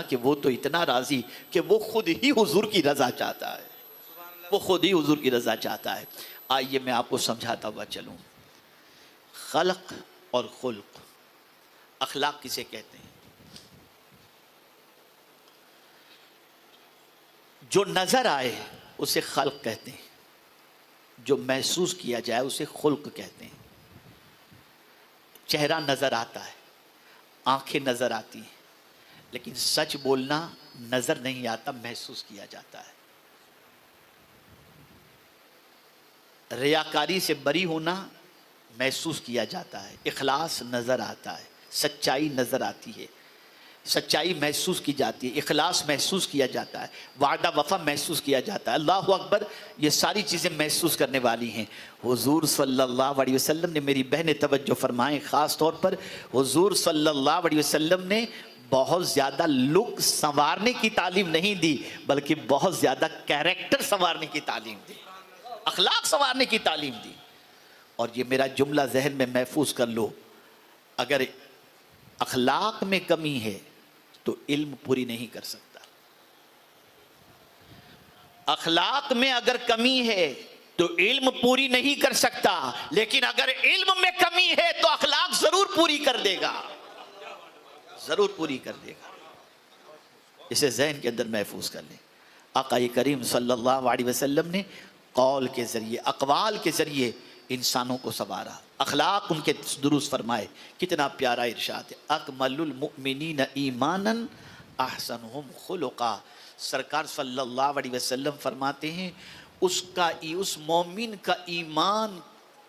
کہ وہ تو اتنا راضی کہ وہ خود ہی حضور کی رضا چاہتا ہے، وہ خود ہی حضور کی رضا چاہتا ہے۔ آئیے میں آپ کو سمجھاتا ہوا چلوں۔ خلق اور خلق، اخلاق کسے کہتے ہیں؟ جو نظر آئے اسے خلق کہتے ہیں، جو محسوس کیا جائے اسے خلق کہتے ہیں۔ چہرہ نظر آتا ہے، آنکھیں نظر آتی ہیں، لیکن سچ بولنا نظر نہیں آتا، محسوس کیا جاتا ہے۔ ریاکاری سے بری ہونا محسوس کیا جاتا ہے، اخلاص نظر آتا ہے، سچائی نظر آتی ہے، سچائی محسوس کی جاتی ہے، اخلاص محسوس کیا جاتا ہے، وعدہ وفا محسوس کیا جاتا ہے۔ اللہ اکبر، یہ ساری چیزیں محسوس کرنے والی ہیں۔ حضور صلی اللہ علیہ وسلم نے، میری بہنیں توجہ فرمائیں، خاص طور پر حضور صلی اللہ علیہ وسلم نے بہت زیادہ لک سنوارنے کی تعلیم نہیں دی، بلکہ بہت زیادہ کیریکٹر سنوارنے کی تعلیم دی، اخلاق سنوارنے کی تعلیم دی۔ اور یہ میرا جملہ ذہن میں محفوظ کر لو، اگر اخلاق میں کمی ہے تو علم پوری نہیں کر سکتا۔ اخلاق میں اگر کمی ہے تو علم پوری نہیں کر سکتا، لیکن اگر علم میں کمی ہے تو اخلاق ضرور پوری کر دے گا، ضرور پوری کر دے گا۔ اسے ذہن کے اندر محفوظ کر لیں۔ آقا کریم صلی اللہ علیہ وسلم نے قول کے ذریعے، اقوال کے ذریعے انسانوں کو سنوارا، اخلاق ان کے درست فرمائے۔ کتنا پیارا ارشاد ہے، اکمل المؤمنین ایمانا احسنہم خلقا۔ سرکار صلی اللہ علیہ وسلم فرماتے ہیں اس مومن کا ایمان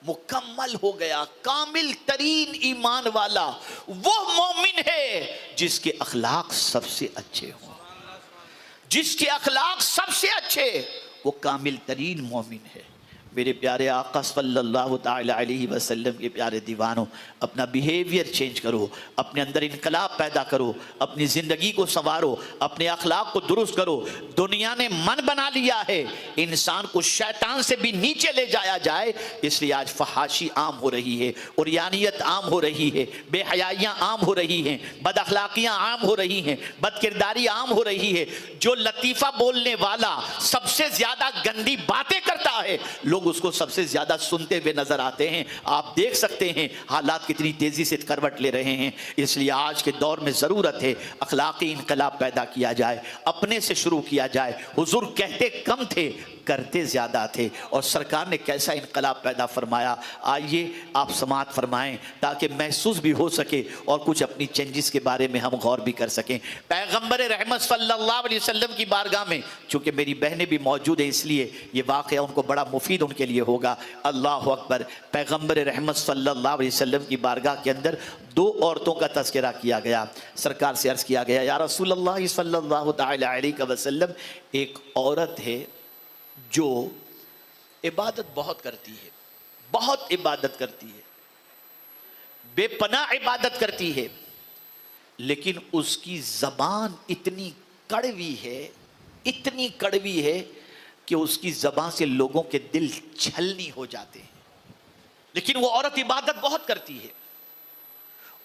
مکمل ہو گیا، کامل ترین ایمان والا وہ مومن ہے جس کے اخلاق سب سے اچھے ہوں، جس کے اخلاق سب سے اچھے، وہ کامل ترین مومن ہے۔ میرے پیارے آقا صلی اللہ تعالی علیہ وسلم کے پیارے دیوانوں، اپنا بیہیویئر چینج کرو، اپنے اندر انقلاب پیدا کرو، اپنی زندگی کو سنوارو، اپنے اخلاق کو درست کرو۔ دنیا نے من بنا لیا ہے انسان کو شیطان سے بھی نیچے لے جایا جائے، اس لیے آج فحاشی عام ہو رہی ہے، عریانیت عام ہو رہی ہے، بے حیائیاں عام ہو رہی ہیں، بد اخلاقیاں عام ہو رہی ہیں، بد کرداری عام ہو رہی ہے۔ جو لطیفہ بولنے والا سب سے زیادہ گندی باتیں کرتا ہے، لوگ اس کو سب سے زیادہ سنتے ہوئے نظر آتے ہیں۔ آپ دیکھ سکتے ہیں حالات کتنی تیزی سے کروٹ لے رہے ہیں۔ اس لیے آج کے دور میں ضرورت ہے اخلاقی انقلاب پیدا کیا جائے، اپنے سے شروع کیا جائے۔ حضور کہتے کم تھے، کرتے زیادہ تھے، اور سرکار نے کیسا انقلاب پیدا فرمایا۔ آئیے آپ سماعت فرمائیں تاکہ محسوس بھی ہو سکے اور کچھ اپنی چینجز کے بارے میں ہم غور بھی کر سکیں۔ پیغمبر رحمت صلی اللہ علیہ وسلم کی بارگاہ میں، چونکہ میری بہنیں بھی موجود ہیں اس لیے یہ واقعہ ان کو بڑا مفید ان کے لیے ہوگا۔ اللہ اکبر، پیغمبر رحمت صلی اللہ علیہ وسلم کی بارگاہ کے اندر دو عورتوں کا تذکرہ کیا گیا۔ سرکار سے عرض کیا گیا، یا رسول اللہ صلی اللہ تعالی علیہ وسلم، ایک عورت ہے جو عبادت بہت کرتی ہے، بہت عبادت کرتی ہے، بے پناہ عبادت کرتی ہے، لیکن اس کی زبان اتنی کڑوی ہے، اتنی کڑوی ہے کہ اس کی زبان سے لوگوں کے دل چھلنی ہو جاتے ہیں، لیکن وہ عورت عبادت بہت کرتی ہے۔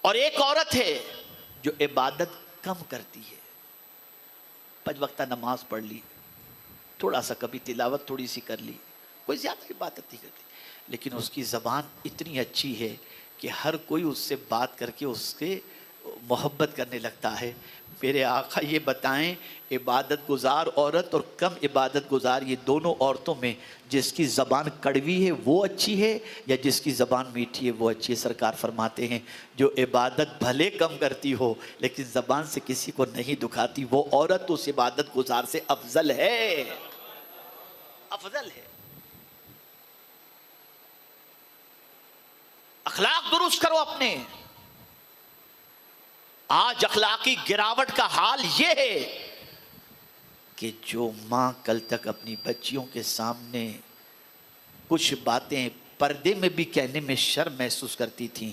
اور ایک عورت ہے جو عبادت کم کرتی ہے، 5 وقتہ نماز پڑھ لی، تھوڑا سا کبھی تلاوت تھوڑی سی کر لی، کوئی زیادہ عبادت نہیں کرتی، لیکن اس کی زبان اتنی اچھی ہے کہ ہر کوئی اس سے بات کر کے اس کے محبت کرنے لگتا ہے۔ میرے آقا یہ بتائیں، عبادت گزار عورت اور کم عبادت گزار، یہ دونوں عورتوں میں جس کی زبان کڑوی ہے وہ اچھی ہے یا جس کی زبان میٹھی ہے وہ اچھی ہے؟ سرکار فرماتے ہیں جو عبادت بھلے کم کرتی ہو لیکن زبان سے کسی کو نہیں دکھاتی، وہ عورت اس عبادت گزار سے افضل ہے، افضل ہے۔ اخلاق درست کرو اپنے۔ آج اخلاقی گراوٹ کا حال یہ ہے کہ جو ماں کل تک اپنی بچیوں کے سامنے کچھ باتیں پردے میں بھی کہنے میں شرم محسوس کرتی تھیں،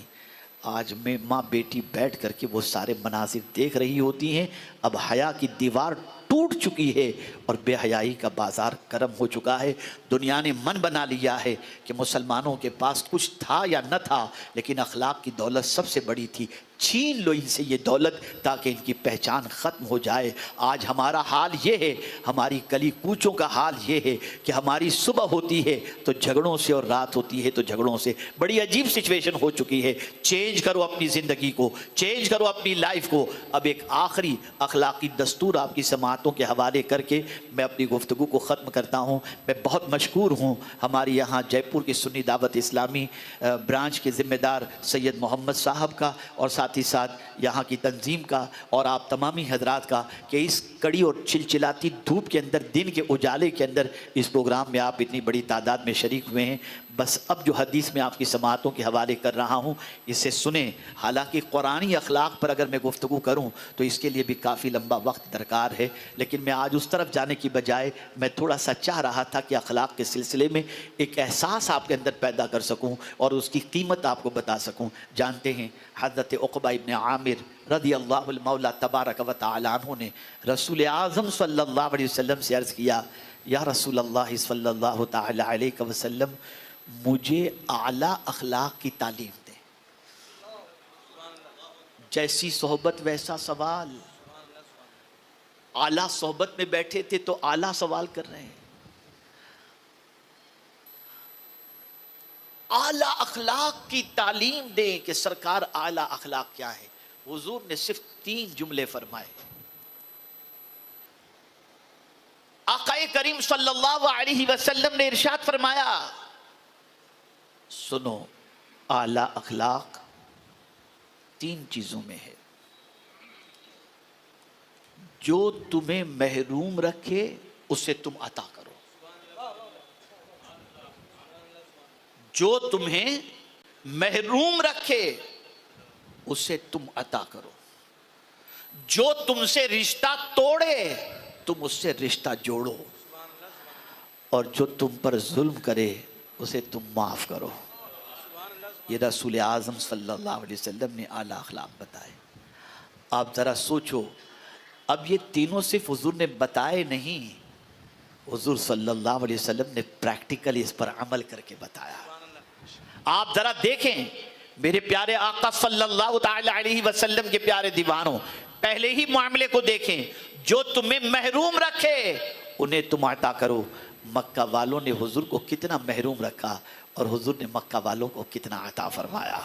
آج میں ماں بیٹی بیٹھ کر کے وہ سارے مناظر دیکھ رہی ہوتی ہیں، اب حیا کی دیوار ٹوٹ چکی ہے اور بے حیائی کا بازار گرم ہو چکا ہے۔ دنیا نے من بنا لیا ہے کہ مسلمانوں کے پاس کچھ تھا یا نہ تھا، لیکن اخلاق کی دولت سب سے بڑی تھی، چھین لو ان سے یہ دولت تاکہ ان کی پہچان ختم ہو جائے۔ آج ہمارا حال یہ ہے، ہماری گلی کوچوں کا حال یہ ہے کہ ہماری صبح ہوتی ہے تو جھگڑوں سے اور رات ہوتی ہے تو جھگڑوں سے۔ بڑی عجیب سچویشن ہو چکی ہے۔ چینج کرو اپنی زندگی کو، چینج کرو اپنی لائف کو۔ اب ایک آخری اخلاقی دستور آپ کی سماعتوں کے حوالے کر کے میں اپنی گفتگو کو ختم کرتا ہوں۔ میں بہت مشکور ہوں ہماری یہاں جے پور کی سنی دعوت اسلامی برانچ کے ذمہ دار سید محمد صاحب کا، اور ساتھ ہی ساتھ یہاں کی تنظیم کا، اور آپ تمامی حضرات کا کہ اس کڑی اور چلچلاتی دھوپ کے اندر، دن کے اجالے کے اندر اس پروگرام میں آپ اتنی بڑی تعداد میں شریک ہوئے ہیں۔ بس اب جو حدیث میں آپ کی سماعتوں کے حوالے کر رہا ہوں اسے سنیں۔ حالانکہ قرآنی اخلاق پر اگر میں گفتگو کروں تو اس کے لیے بھی کافی لمبا وقت درکار ہے، لیکن میں آج اس طرف جانے کی بجائے میں تھوڑا سا چاہ رہا تھا کہ اخلاق کے سلسلے میں ایک احساس آپ کے اندر پیدا کر سکوں اور اس کی قیمت آپ کو بتا سکوں۔ جانتے ہیں حضرت عقبہ ابن عامر رضی اللہ المولا تبارک و تعالی عنہ نے رسول اعظم صلی اللہ علیہ وسلم سے عرض کیا، یا رسول اللہ صلی اللہ تعالی علیہ وسلم، مجھے اعلیٰ اخلاق کی تعلیم دیں۔ جیسی صحبت ویسا سوال۔ اعلیٰ صحبت میں بیٹھے تھے تو اعلیٰ سوال کر رہے ہیں۔ اعلیٰ اخلاق کی تعلیم دیں کہ سرکار اعلیٰ اخلاق کیا ہے۔ حضور نے صرف 3 جملے فرمائے۔ آقا کریم صلی اللہ علیہ وسلم نے ارشاد فرمایا، سنو، اعلیٰ اخلاق 3 چیزوں میں ہے۔ جو تمہیں محروم رکھے اسے تم عطا کرو، جو تمہیں محروم رکھے اسے تم عطا کرو، جو تم سے رشتہ توڑے تم اس سے رشتہ جوڑو، اور جو تم پر ظلم کرے اسے تم معاف کرو۔ یہ رسول اعظم صلی اللہ علیہ وسلم نے اعلیٰ اخلاق بتائے۔ آپ ذرا سوچو، اب یہ تینوں صرف حضور نے بتائے نہیں، حضور صلی اللہ علیہ وسلم نے پریکٹیکلی اس پر عمل کر کے بتایا۔ آپ ذرا دیکھیں میرے پیارے آقا صلی اللہ تعالی علیہ وسلم کے پیارے دیوانوں، پہلے ہی معاملے کو دیکھیں، جو تمہیں محروم رکھے انہیں تم عطا کرو۔ مکہ والوں نے حضور کو کتنا محروم رکھا اور حضور نے مکہ والوں کو کتنا عطا فرمایا۔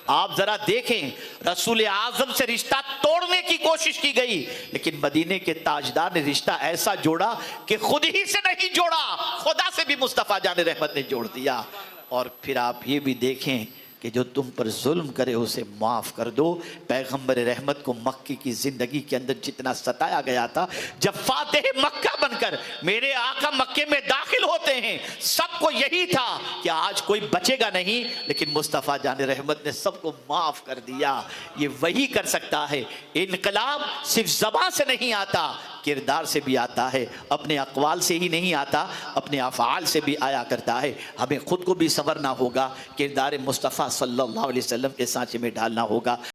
آپ ذرا دیکھیں، رسول اعظم سے رشتہ توڑنے کی کوشش کی گئی، لیکن مدینے کے تاجدار نے رشتہ ایسا جوڑا کہ خود ہی سے نہیں جوڑا، خدا سے بھی مصطفیٰ جان رحمت نے جوڑ دیا۔ اور پھر آپ یہ بھی دیکھیں کہ جو تم پر ظلم کرے اسے معاف کر دو۔ پیغمبر رحمت کو مکی کی زندگی کے اندر جتنا ستایا گیا تھا، جب فاتح مکہ بن کر میرے آقا مکے میں داخل ہوتے ہیں، سب کو یہی تھا کہ آج کوئی بچے گا نہیں، لیکن مصطفیٰ جان رحمت نے سب کو معاف کر دیا۔ یہ وہی کر سکتا ہے۔ انقلاب صرف زبان سے نہیں آتا، کردار سے بھی آتا ہے، اپنے اقوال سے ہی نہیں آتا، اپنے افعال سے بھی آیا کرتا ہے۔ ہمیں خود کو بھی سنورنا ہوگا، کردار مصطفیٰ صلی اللہ علیہ وسلم کے سانچے میں ڈالنا ہوگا۔